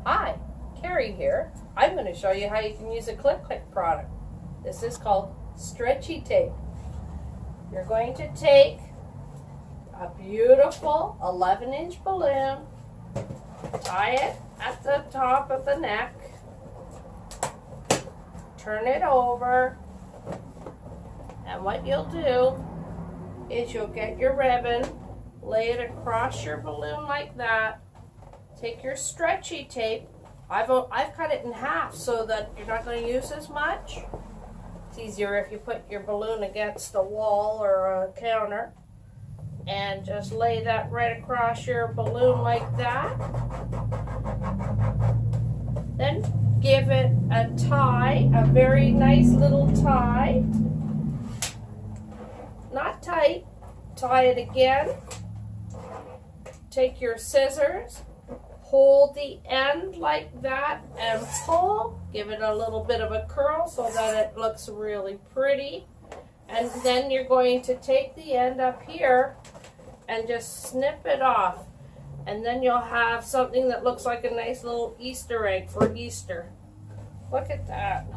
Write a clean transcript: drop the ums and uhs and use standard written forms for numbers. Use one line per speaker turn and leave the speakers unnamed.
Hi, Kerry here. I'm going to show you how you can use a Clik-Clik product. This is called Stretchy tape. You're going to take a beautiful 11-inch balloon, tie it at the top of the neck, turn it over, and what you'll do is you'll get your ribbon, lay it across your balloon like that. Take your stretchy tape. I've cut it in half so that you're not going to use as much. It's easier if you put your balloon against a wall or a counter. And just lay that right across your balloon like that. Then give it a tie, a very nice little tie. Not tight. Tie it again. Take your scissors. Hold the end like that and pull. Give it a little bit of a curl so that it looks really pretty. And then you're going to take the end up here and just snip it off. And then you'll have something that looks like a nice little Easter egg for Easter. Look at that.